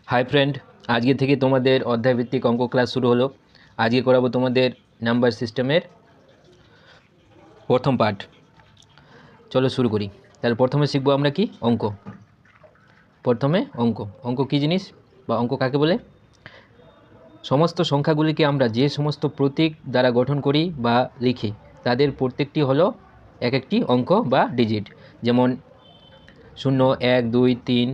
Hi friend, আজকে থেকে তোমাদের অধ্যায়ভিত্তিক অঙ্ক ক্লাস শুরু হলো। আজকে করাবো তোমাদের নাম্বার সিস্টেমের প্রথম পার্ট। চলো শুরু করি। তাহলে প্রথমে শিখবো আমরা কি অঙ্ক। প্রথমে অঙ্ক। অঙ্ক কী জিনিস বা অঙ্ক কাকে বলে? সমস্ত সংখ্যাগুলিকে আমরা যে সমস্ত প্রতীক দ্বারা গঠন করি বা লিখি তাদের প্রত্যেকটি হলো এক একটি অঙ্ক বা ডিজিট। যেমন 0, 1, 2, 3,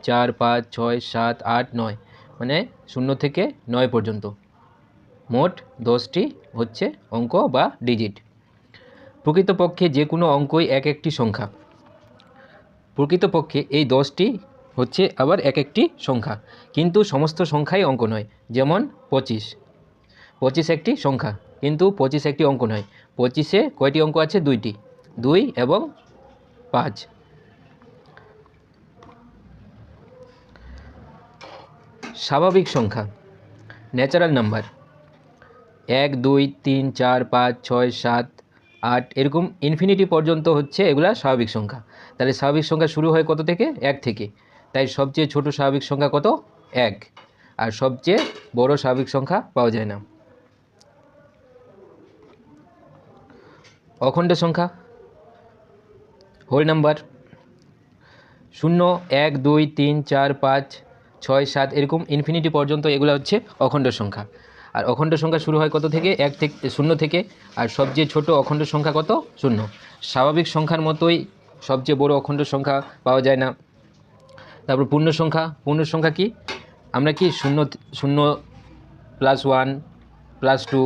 4, 5, 6, 7, 8, 9, মানে 0 থেকে 9 পর্যন্ত মোট 10টি হচ্ছে অঙ্ক বা ডিজিট। প্রকৃতপক্ষে যে কোনো অঙ্কই এক একটি সংখ্যা। প্রকৃতপক্ষে এই 10টি হচ্ছে আবার এক একটি সংখ্যা, কিন্তু সমস্ত সংখ্যাই অঙ্ক নয়। যেমন 25 একটি সংখ্যা, কিন্তু 25 একটি অঙ্ক নয়। 25-এ কয়টি অঙ্ক আছে? 2টি, 2 এবং 5। স্বাভাবিক সংখ্যা, ন্যাচারাল নাম্বার 1, 2, 3, 4, 5, 6, 7, 8 এরকম ইনফিনিটি পর্যন্ত হচ্ছে এগুলা স্বাভাবিক সংখ্যা। তাহলে স্বাভাবিক সংখ্যা শুরু হয় কত থেকে? 1 থেকে। তাই সবচেয়ে ছোট স্বাভাবিক সংখ্যা কত? 1। আর সবচেয়ে বড় স্বাভাবিক সংখ্যা পাওয়া যায় না। অখণ্ড সংখ্যা, হোল নাম্বার 0, 1, 2, 3, 4, 5, 6, 7 এরকম ইনফিনিটি পর্যন্ত এগুলো হচ্ছে অখণ্ড সংখ্যা। আর অখণ্ড সংখ্যা শুরু হয় কত থেকে? 1 থেকে, 0 থেকে। আর সবচেয়ে ছোট অখণ্ড সংখ্যা কত? 0। স্বাভাবিক সংখ্যার মতোই সবচেয়ে বড় অখণ্ড সংখ্যা পাওয়া যায় না। তারপর পূর্ণ সংখ্যা। পূর্ণ সংখ্যা কি? আমরা কি 0, 0, +1, +2,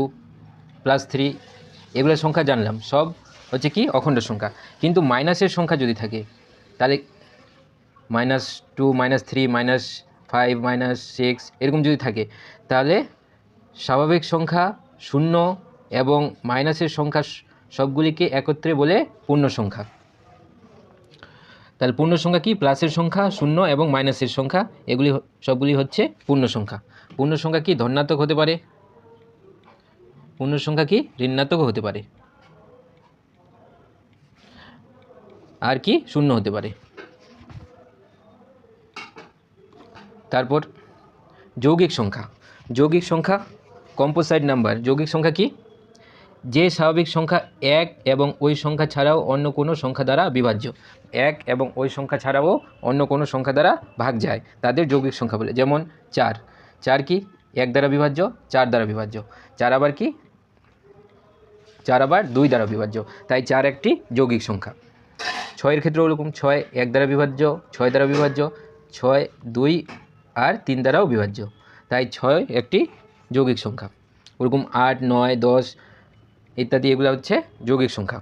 +3 এগুলো সংখ্যা জানলাম, সব হচ্ছে কি অখণ্ড সংখ্যা। কিন্তু মাইনাসের সংখ্যা যদি থাকে তাহলে -2, -3, -5, -6 এরকম যদি থাকে তাহলে স্বাভাবিক সংখ্যা 0 এবং মাইনাসের সংখ্যা সবগুলিকে একত্রে বলে পূর্ণ সংখ্যা। তাহলে পূর্ণ সংখ্যা কি? প্লাসের সংখ্যা, 0 এবং মাইনাসের সংখ্যা এগুলি সবগুলি হচ্ছে পূর্ণ সংখ্যা। পূর্ণ সংখ্যা কি? ধনাত্মক হতে পারে। পূর্ণ সংখ্যা কি? ঋণাত্মক হতে পারে। আর কি? 0 হতে পারে। তারপর যৌগিক সংখ্যা। যৌগিক সংখ্যা কম্পোসাইট নাম্বার। যৌগিক সংখ্যা কি? যে স্বাভাবিক সংখ্যা 1 এবং ওই সংখ্যা ছাড়াও অন্য কোনো সংখ্যা দ্বারা বিভাজ্য। 1 এবং ওই সংখ্যা ছাড়াও অন্য কোনো সংখ্যা দ্বারা ভাগ যায় তাদের যৌগিক সংখ্যা বলে। যেমন 4। 4 কি? 1 দ্বারা বিভাজ্য, 4 দ্বারা বিভাজ্য। 4 আবার কি? 4 আবার 2 দ্বারা বিভাজ্য। তাই 4 একটি যৌগিক সংখ্যা। 6-এর ক্ষেত্রে ওরকম। 6 1 দ্বারা বিভাজ্য, 6 দ্বারা বিভাজ্য, 6 2 আর 3 দ্বারাও বিভাজ্য। তাই 6 একটি যৌগিক সংখ্যা। ওরকম 8, 9, 10 ইত্যাদি এগুলো হচ্ছে যৌগিক সংখ্যা।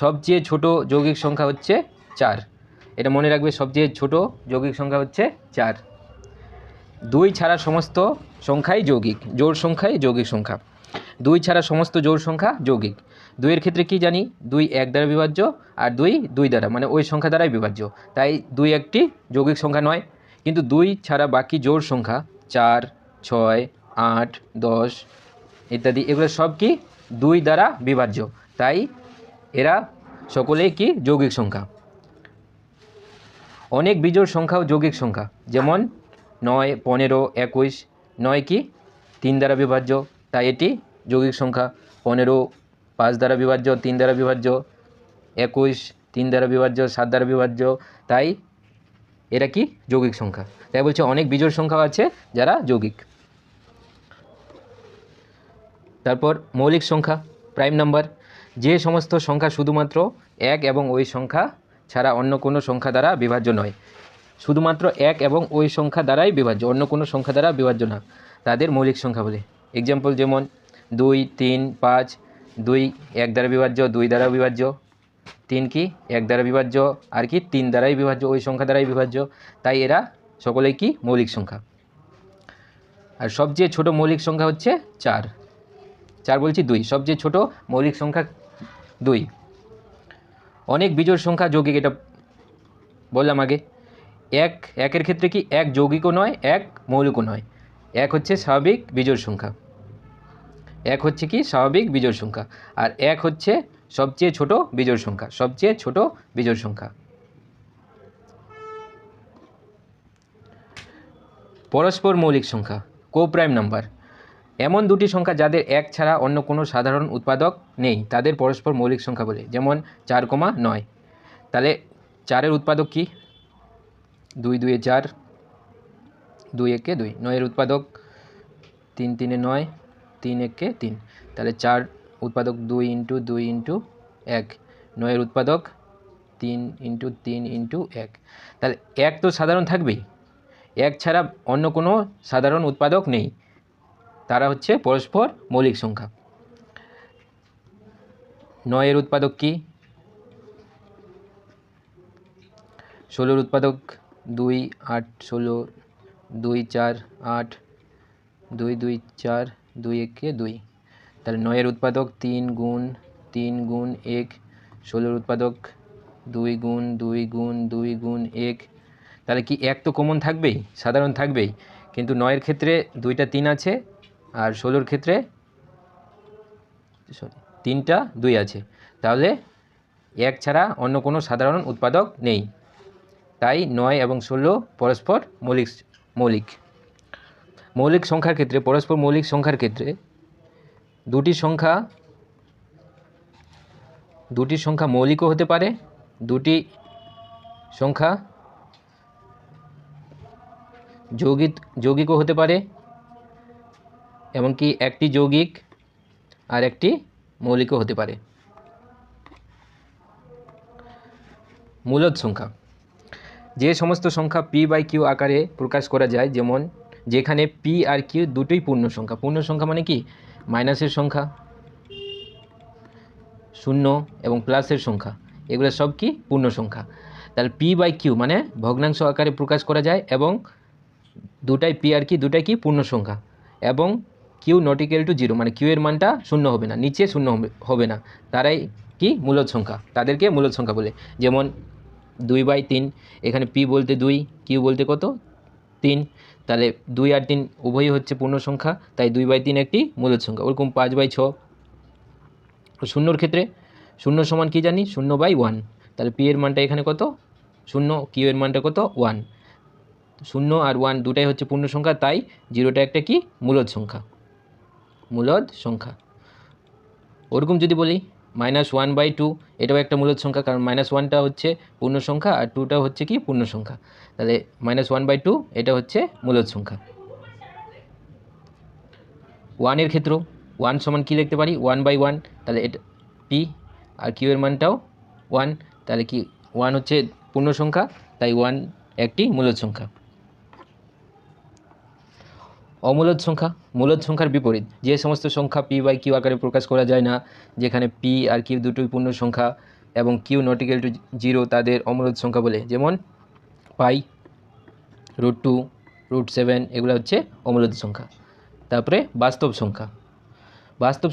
সবচেয়ে ছোট যৌগিক সংখ্যা হচ্ছে 4। এটা মনে রাখবে, সবচেয়ে ছোট যৌগিক সংখ্যা হচ্ছে 4। 2 ছাড়া সমস্ত সংখ্যাই যৌগিক। জোড় সংখ্যাই যৌগিক সংখ্যা। 2 ছাড়া সমস্ত জোড় সংখ্যা যৌগিক। 2-এর ক্ষেত্রে কি জানি? 2 1 দ্বারা বিভাজ্য আর 2 2 দ্বারা, মানে ওই সংখ্যা দ্বারাই বিভাজ্য। তাই 2 একটি যৌগিক সংখ্যা নয়। কিন্তু 2 ছাড়া বাকি জোড় সংখ্যা 4, 6, 8, 10 ইত্যাদি এগুলো সব কি? 2 দ্বারা বিভাজ্য। তাই এরা সকলেই কি? যৌগিক সংখ্যা। অনেক বিজোড় সংখ্যাও যৌগিক সংখ্যা। যেমন 9, 15, 21। 9 কি? 3 দ্বারা বিভাজ্য, তাই এটি যৌগিক সংখ্যা। 15 5 দ্বারা বিভাজ্য, 3 দ্বারা বিভাজ্য। 21 3 দ্বারা বিভাজ্য, 7 দ্বারা বিভাজ্য। তাই এরা কি? যৌগিক সংখ্যা। তাই বলছে অনেক বিজোড় সংখ্যাও আছে যারা যৌগিক। তারপর মৌলিক সংখ্যা, প্রাইম নাম্বার। যে সমস্ত সংখ্যা শুধুমাত্র 1 এবং ওই সংখ্যা ছাড়া অন্য কোনো সংখ্যা দ্বারা বিভাজ্য নয়। শুধুমাত্র 1 এবং ওই সংখ্যা দ্বারাই বিভাজ্য, অন্য কোনো সংখ্যা দ্বারা বিভাজ্য না, তাদের মৌলিক সংখ্যা বলে। এক্সাম্পল যেমন 2, 3, 5। 2 1 দ্বারা বিভাজ্য, 2 দ্বারা বিভাজ্য। 3 কি? 1 দ্বারা বিভাজ্য আর কি? 3 দ্বারাই বিভাজ্য, ওই সংখ্যা দ্বারাই বিভাজ্য। তাই এরা সকলেই কি? মৌলিক সংখ্যা। আর সবচেয়ে ছোট মৌলিক সংখ্যা হচ্ছে 4। 4 বলছি 2, সবচেয়ে ছোট মৌলিক সংখ্যা 2। অনেক বিজোড় সংখ্যা যৌগিক, এটা বললাম আগে। 1-এর ক্ষেত্রে কি? 1 যৌগিকও নয়, 1 মৌলিকও নয়। 1 হচ্ছে স্বাভাবিক বিজোড় সংখ্যা। 1 হচ্ছে কি? স্বাভাবিক বিজোড় সংখ্যা। আর 1 হচ্ছে সবচেয়ে ছোট বিজোড় সংখ্যা, সবচেয়ে ছোট বিজোড় সংখ্যা। পরস্পর মৌলিক সংখ্যা কোপ্রাইম নাম্বার এমন দুটি সংখ্যা যাদের এক ছাড়া অন্য কোনো সাধারণ উৎপাদক নেই তাদের পরস্পর মৌলিক সংখ্যা বলে, যেমন 4,9। তাহলে 4-এর উৎপাদক কি? 2 2 4, 2 1 2। 9-এর উৎপাদক 3 3 9, 3 1 3। তাহলে 4 উৎপাদক 2 × 2 × 1। 9-এর উৎপাদক 3 × 3 × 1। তাহলে 1 তো সাধারণ থাকবেই, 1 ছাড়া অন্য কোনো সাধারণ উৎপাদক নেই, তারা হচ্ছে পরস্পর মৌলিক সংখ্যা। 9-এর উৎপাদক কি? 16-এর উৎপাদক 2 8 16, 2 4 8, 2 2 4, 2 1 2। তাহলে 9-এর উৎপাদক 3 × 3 × 1। 16-এর উৎপাদক 2 × 2 × 2 × 1। তাহলে কি 1 তো কমন থাকবেই, সাধারণ থাকবেই, কিন্তু 9-এর ক্ষেত্রে 2টা 3 আছে আর 16-এর ক্ষেত্রে 3টা 2 আছে। তাহলে 1 ছাড়া অন্য কোনো সাধারণ উৎপাদক নেই, তাই 9 এবং 16 পরস্পর মৌলিক মৌলিক সংখ্যার ক্ষেত্রে পরস্পর মৌলিক সংখ্যার ক্ষেত্রে দুটি সংখ্যা মৌলিকও হতে পারে, দুটি সংখ্যা যৌগিকও হতে পারে, এমনকি একটি যৌগিক আর একটি মৌলিকও হতে পারে। মূলদ সংখ্যা যে সমস্ত সংখ্যা p/q আকারে প্রকাশ করা যায়, যেমন যেখানে p আর q দুটোই পূর্ণ সংখ্যা। পূর্ণ সংখ্যা মানে কি? মাইনাসের সংখ্যা, শূন্য এবং প্লাসের সংখ্যা, এগুলো সব কি? পূর্ণ সংখ্যা। তাহলে p/q মানে ভগ্নাংশ আকারে প্রকাশ করা যায় এবং দুটাই p আর q দুটাই কি? পূর্ণ সংখ্যা, এবং q ≠ 0 মানে q এর মানটা শূন্য হবে না, নিচে শূন্য হবে না, তারাই কি? মূলদ সংখ্যা, তাদেরকে মূলদ সংখ্যা বলে। যেমন 2/3, এখানে p বলতে 2, q বলতে কত? 3। তাহলে 2 আর 3 উভয়ই হচ্ছে পূর্ণ সংখ্যা, তাই 2/3 একটি মূলদ সংখ্যা। ওরকম 5/6। শূন্যর ক্ষেত্রে 0 সমান কি জানি? 0/1। তাহলে p এর মানটা এখানে কত? 0, q এর মানটা কত? 1। 0 আর 1 দুটাই হচ্ছে পূর্ণ সংখ্যা, তাই 0টা একটা কি? মূলদ সংখ্যা। ওরকম যদি বলি -1/2, এটাও একটা মূলদ সংখ্যা, কারণ -1টা হচ্ছে পূর্ণ সংখ্যা আর 2টা হচ্ছে কি? পূর্ণ সংখ্যা। তাহলে -1/2 এটা হচ্ছে মূলদ সংখ্যা। 1-এর ক্ষেত্রেও 1 সমান কি লিখতে পারি? 1/1। তাহলে এটা p আর q এর মানটাও 1, তাহলে কি 1 হচ্ছে পূর্ণ সংখ্যা, তাই 1 একটি মূলদ সংখ্যা। অমূলদ সংখ্যা মূলদ সংখ্যার বিপরীত, যে সমস্ত সংখ্যা p/q আকারে প্রকাশ করা যায় না, যেখানে p আর q দুটোই পূর্ণ সংখ্যা এবং q ≠ 0, তাদের অমূলদ সংখ্যা বলে। যেমন পাই, √2, √7, এগুলো হচ্ছে অমূলদ সংখ্যা। তারপরে বাস্তব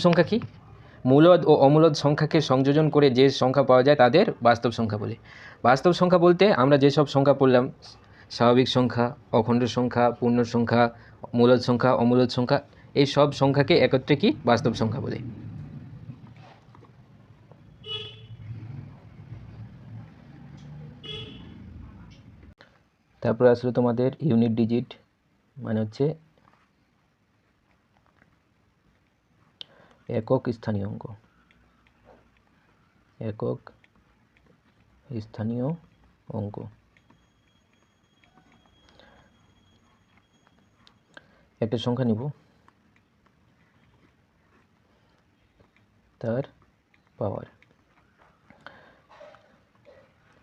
সংখ্যা কি? মূলদ ও অমূলদ সংখ্যাকে সংযোজন করে যে সংখ্যা পাওয়া যায় তাদের বাস্তব সংখ্যা বলে। বাস্তব সংখ্যা বলতে আমরা যেসব সংখ্যা পড়লাম, স্বাভাবিক সংখ্যা, অখণ্ড সংখ্যা, পূর্ণ সংখ্যা, মূলদ সংখ্যা, অমূলদ সংখ্যা, এই সব সংখ্যাকে একত্রে কি? বাস্তব সংখ্যা বলে। তারপরে আসলে তোমাদের ইউনিট ডিজিট, মানে হচ্ছে একক স্থানীয় অঙ্ক। একক স্থানীয় অঙ্ক। একটা সংখ্যা নিব, তার পাওয়ার,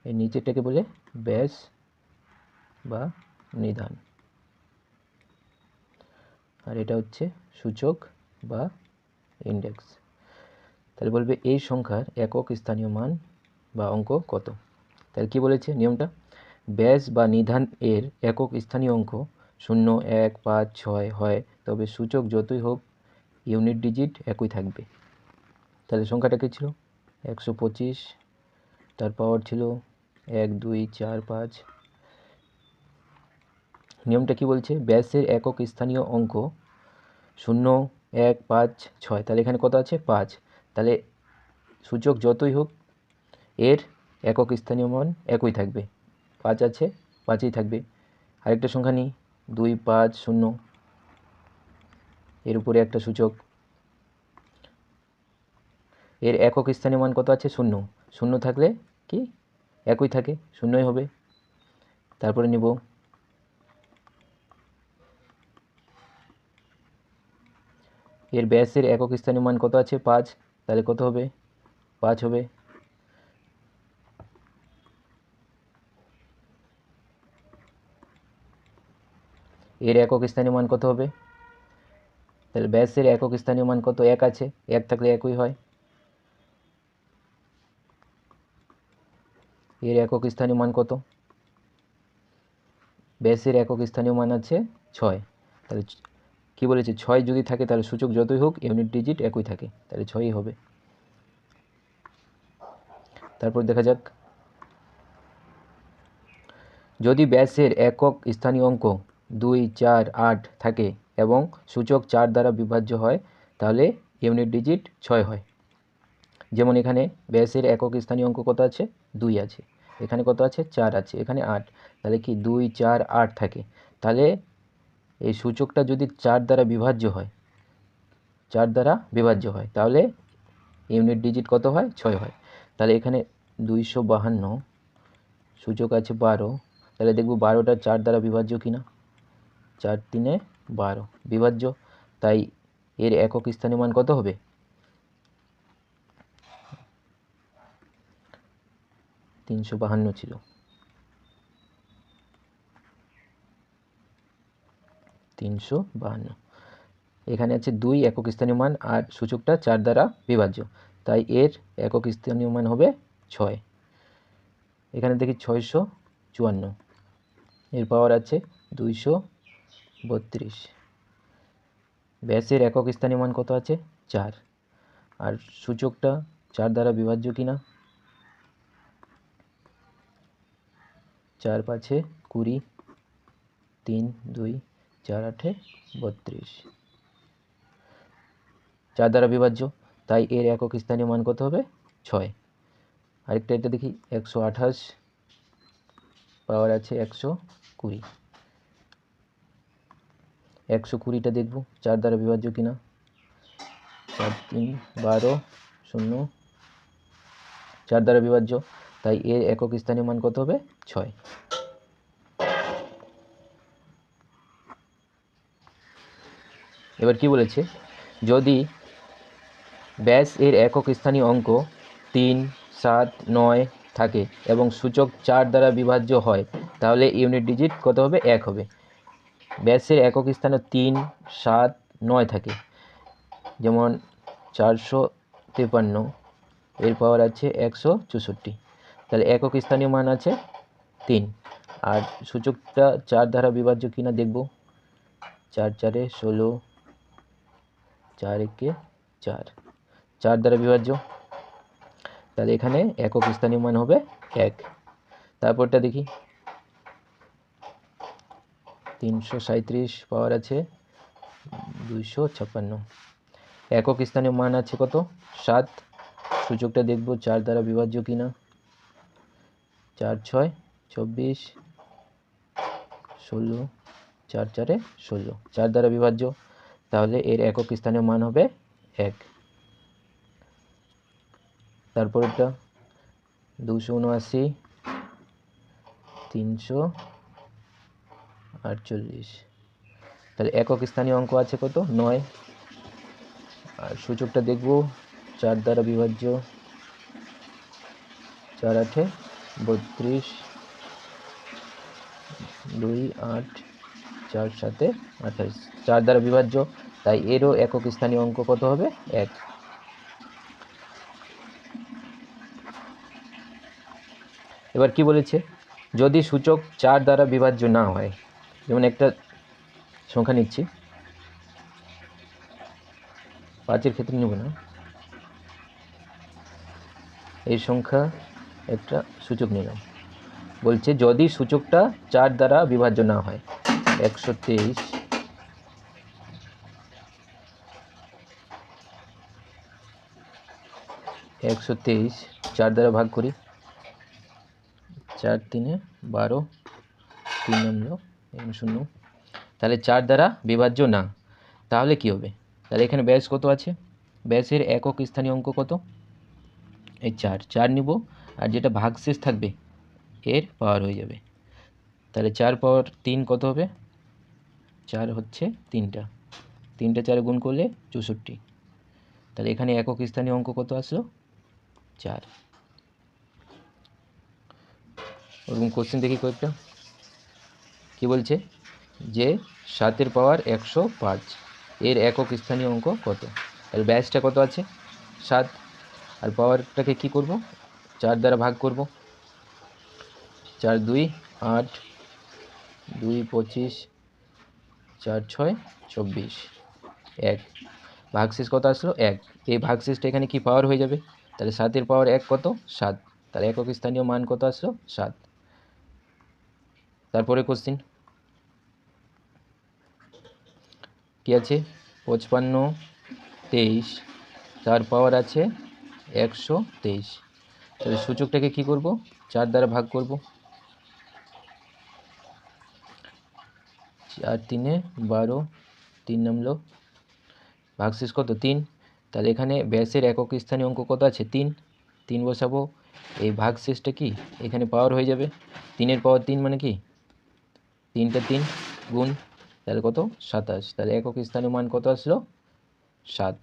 এর নিচেরটাকে বলে ব্যাস বা নিধান, আর এটা হচ্ছে সূচক বা ইন্ডেক্স। তাহলে বলবে এই সংখ্যার একক স্থানীয় মান বা অঙ্ক কত। তাহলে কি বলেছে নিয়মটা? ব্যাস বা নিধান এর একক স্থানীয় অঙ্ক 0, 1, 5, 6 হয়, তবে সূচক যতই হোক ইউনিট ডিজিট একই থাকবে। তাহলে সংখ্যাটা কী ছিল? 125, তার পাওয়ার ছিল 1 2 4 5। নিয়মটা কি বলছে? ব্যাসের একক স্থানীয় অঙ্ক 0, 1, 5, 6, তাহলে এখানে কত আছে? 5। তাহলে সূচক যতই হোক এর একক স্থানীয় মান একই থাকবে, 5 আছে, 5ই থাকবে। আরেকটা সংখ্যা নিই, 250 এর উপরে একটা সূচক, এর একক স্থানীয় মান কত আছে? 0। 0 থাকলে কি একই থাকে, 0ই হবে। তারপরে নিব এর ব্যাসের একক স্থানীয় মান কত আছে? 5, তাহলে কত হবে? 5 হবে। এর একক স্থানীয় মান কত হবে? তাহলে ব্যাসের একক স্থানীয় মান কত? 1 আছে, 1 থাকলে একই হয়। এর একক স্থানীয় মান কত? ব্যাসের একক স্থানীয় মান আছে 6, তাহলে কি বলেছে? 6 যদি থাকে তাহলে সূচক যতই হোক ইউনিট ডিজিট একই থাকে, তাহলে 6ই হবে। তারপর দেখা যাক, যদি ব্যাসের একক স্থানীয় অঙ্ক 2, 4, 8 থাকে এবং সূচক 4 দ্বারা বিভাজ্য হয়, তাহলে ইউনিট ডিজিট 6 হয়। যেমন এখানে ব্যাসের একক স্থানীয় অঙ্ক কত আছে? 2 আছে, এখানে কত আছে? 4 আছে, এখানে 8, তাহলে কি 2, 4, 8 থাকে। তাহলে এই সূচকটা যদি 4 দ্বারা বিভাজ্য হয়, 4 দ্বারা বিভাজ্য হয়, তাহলে ইউনিট ডিজিট কত হয়? 6 হয়। তাহলে এখানে 252, সূচক আছে 12, তাহলে দেখব 12টা 4 দ্বারা বিভাজ্য কিনা। 4 3 12 বিভাজ্য, তাই এর একক স্থানীয় মান কত হবে? 352 ছিল। 352, এখানে আছে 2 একক স্থানীয় মান আর সূচকটা 4 দ্বারা বিভাজ্য, তাই এর একক স্থানীয় মান হবে 6। এখানে দেখি 654, এর পাওয়ার আছে 232। ব্যাসের একক স্থানীয় মান কত আছে? 4, আর সূচকটা 4 দ্বারা বিভাজ্য কিনা। 4 5 20, 3 2 4 8 32, 4 দ্বারা বিভাজ্য, তাই এর একক স্থানীয় মান কত হবে? 6। আরেকটা এটা দেখি, 128, পাওয়ার আছে 120। 120টা দেখব 4 দ্বারা বিভাজ্য কিনা। 4 3 12 0, 4 দ্বারা বিভাজ্য, তাই এর একক স্থানীয় মান কত হবে? 6। এবার কি বলেছে, যদি ব্যাস এর একক স্থানীয় অঙ্ক 3, 7, 9 থাকে এবং সূচক 4 দ্বারা বিভাজ্য হয়, তাহলে ইউনিট ডিজিট কত হবে? 1 হবে। ব্যাসের একক স্থানে 3, 7, 9 থাকে, যেমন 453, এর পাওয়ার আছে 164, তাহলে একক স্থানীয় মান আছে 3, আর সূচকটা 4 দ্বারা বিভাজ্য কিনা দেখব। 4 4 16, 4 1 4, 4 দ্বারা বিভাজ্য, তাহলে এখানে একক স্থানীয় মান হবে 1। তারপরটা দেখি, 337, পাওয়ার আছে 256, একক স্থানীয় মান আছে কত? 7, সূচকটা দেখব 4 দ্বারা বিভাজ্য কিনা। 4 6 24, 16, 4 4 16, 4 দ্বারা বিভাজ্য, তাহলে এর একক স্থানীয় মান হবে 1। তারপর এটা 279, 348, তাহলে একক স্থানীয় অঙ্ক আছে কত? 9, আর সূচকটা দেখব 4 দ্বারা বিভাজ্য। 4 8 32, 2 8, 4 7 28, 4 দ্বারা বিভাজ্য, তাই এরও একক স্থানীয় অঙ্ক কত হবে? 1। এবার কি বলেছে, যদি সূচক 4 দ্বারা বিভাজ্য না হয়, যেমন একটা সংখ্যা নিচ্ছি, 5-এর ক্ষেত্রে নেব না, এই সংখ্যা একটা সূচক নিলাম, বলছে যদি সূচকটা 4 দ্বারা বিভাজ্য না হয়, 123, 4 দ্বারা ভাগ করি, 4 3 12, 3 0, তাহলে 4 দ্বারা বিভাজ্য না। তাহলে কি হবে? তাহলে এখানে ব্যাস কত আছে? ব্যাসের একক স্থানীয় অঙ্ক কত? এই 4 নিব, আর যেটা ভাগশেষ থাকবে এর পাওয়ার হয়ে যাবে। তাহলে 4 পাওয়ার 3 কত হবে? 4 হচ্ছে 3টা, 3টা 4 গুণ করলে 64। তাহলে এখানে একক স্থানীয় অঙ্ক কত আসলো? 4। ওরকম কোশ্চেন দেখি কয়েকটা। কি বলছে যে 7 পাওয়ার 105 এর একক স্থানীয় অঙ্ক কত? তাহলে ব্যাসটা কত আছে? 7। আর পাওয়ারটাকে কি করব? 4 দ্বারা ভাগ করব। 4 2 8, 2 25, 4 6 24, 1। ভাগশেষ কত আসলো? 1। এই ভাগশেষটা এখানে কি পাওয়ার হয়ে যাবে? তাহলে 7 পাওয়ার 1 কত? 7। তাহলে একক স্থানীয় মান কত আসলো? 7। তারপরে কোশ্চিন কি আছে? 55 23, তার পাওয়ার আছে 123। তাহলে সূচকটাকে কি করব? 4 দ্বারা ভাগ করব। 4 3 12, 3 নামলো, ভাগশেষ কত? 3। তাহলে এখানে ব্যাসের একক স্থানীয় অঙ্ক কত আছে? 3। 3 বসাবো। এই ভাগশেষটা কি এখানে পাওয়ার হয়ে যাবে? 3 পাওয়ার 3 মানে কি? 3টা 3 গুণ, তাহলে কত? 27। তাহলে একক স্থানীয় মান কত আসলো? 7।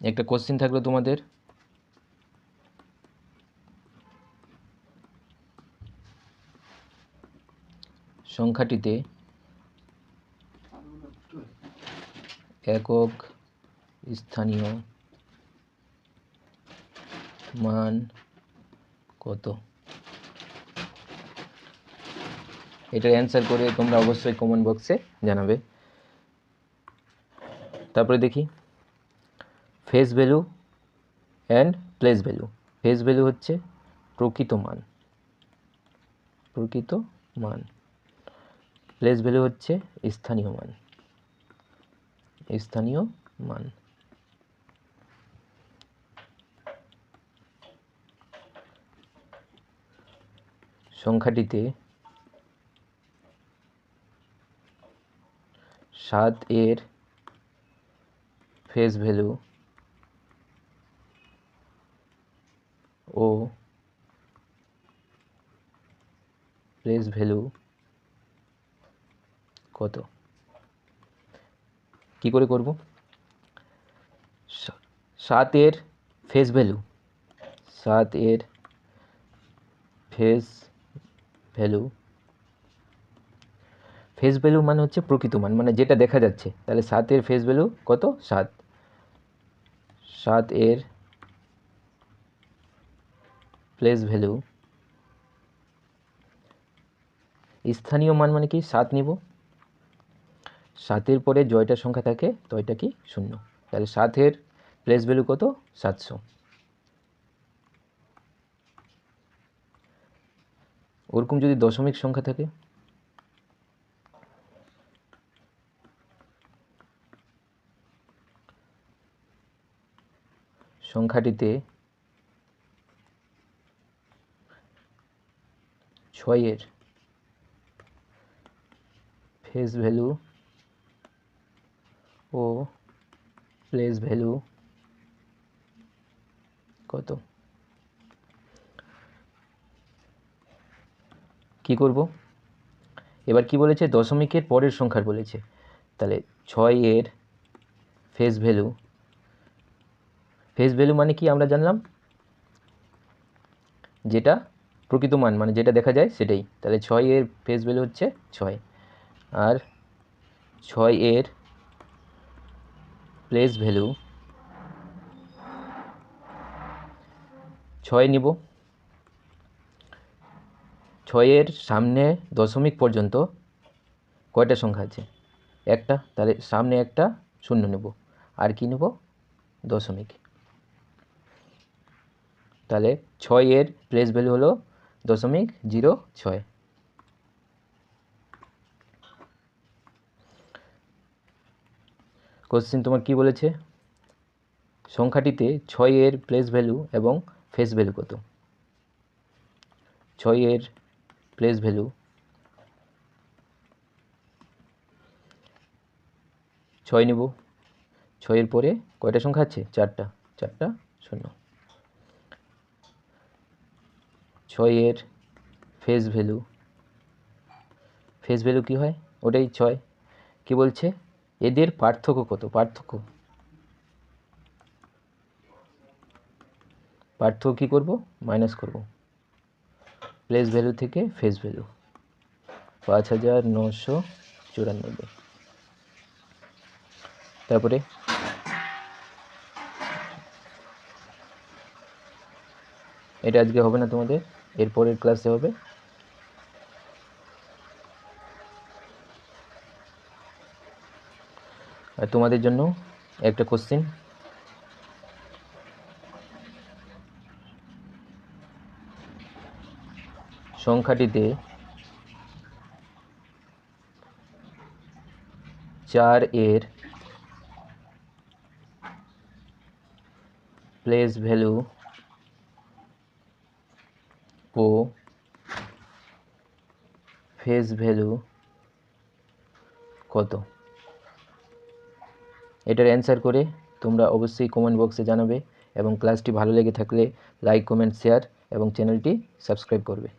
একটা কোশ্চেন থাকলো তোমাদের, সংখ্যাটিতে একক স্থানীয় মান কত? এটার অ্যান্সার করে তোমরা অবশ্যই কমেন্ট বক্সে জানাবে। তারপরে দেখি face value and place value. Face value হচ্ছে প্রকৃত মান, প্রকৃত মান। প্লেস ভ্যালু হচ্ছে স্থানীয় মান, স্থানীয় মান। সংখ্যাটিতে 7 এর ফেস ভ্যালু ও প্লেস ভ্যালু কত? কি করে করব? 7 এর ফেস ভ্যালু, 7 এর ফেস ভ্যালু, ফেস ভ্যালু মানে হচ্ছে প্রকৃত মান, মানে যেটা দেখা যাচ্ছে। তাহলে 7 এর ফেস ভ্যালু কত? 7। 7 এর প্লেস ভ্যালু, স্থানীয় মান মানে কি? 7 নিব, 7-এর পরে জয়টা সংখ্যা থাকে তয়টা কি? 0। তাহলে 7 এর প্লেস ভ্যালু কত? 700। ওরকম যদি দশমিক সংখ্যা থাকে, সংখ্যাটিতে 6 এর ফেস ভ্যালু ও প্লেস ভ্যালু কত? কি করব? এবার কি বলেছে? দশমিকের পরের সংখ্যার বলেছে। তাহলে 6 এর ফেস ভ্যালু, ফেস ভ্যালু মানে কি আমরা জানলাম? যেটা প্রকৃত মান, মানে যেটা দেখা যায় সেটাই। তাহলে 6 এর ফেস ভ্যালু হচ্ছে 6, আর 6 এর প্লেস ভ্যালু 6 নিব। 6 এর সামনে দশমিক পর্যন্ত কয়টা সংখ্যা আছে? একটা। তাহলে সামনে একটা 0 নেব, আর কি নেব? দশমিক। তাহলে 6 এর প্লেস ভ্যালু হলো 0.06। কোশ্চেন তোমার কি বলেছে? সংখ্যাটিতে 6 এর প্লেস ভ্যালু এবং ফেস ভ্যালু কত? 6 এর প্লেস ভ্যালু 6 নেব, 6 এর পরে কয়টা সংখ্যা আছে? 4টা, 4টা শূন্য। 6 এর ফেস ভ্যালু, ফেস ভ্যালু কী হয়? ওটাই 6। কি বলছে? এদের পার্থক্য কত? পার্থক্য কী করব? মাইনাস করব প্লেস ভ্যালু থেকে ফেস ভ্যালু, 5994। তারপরে এটা আজকে হবে না তোমাদের, এর পরের ক্লাসে হবে। আর তোমাদের জন্য একটা কোশ্চেন, সংখ্যাটিতে 4 এর প্লেস ভ্যালু ও ফেস ভ্যালু কত? এটার অ্যান্সার করে তোমরা অবশ্যই কমেন্ট বক্সে জানাবে এবং ক্লাসটি ভালো লেগে থাকলে লাইক, কমেন্ট, শেয়ার এবং চ্যানেলটি সাবস্ক্রাইব করবে।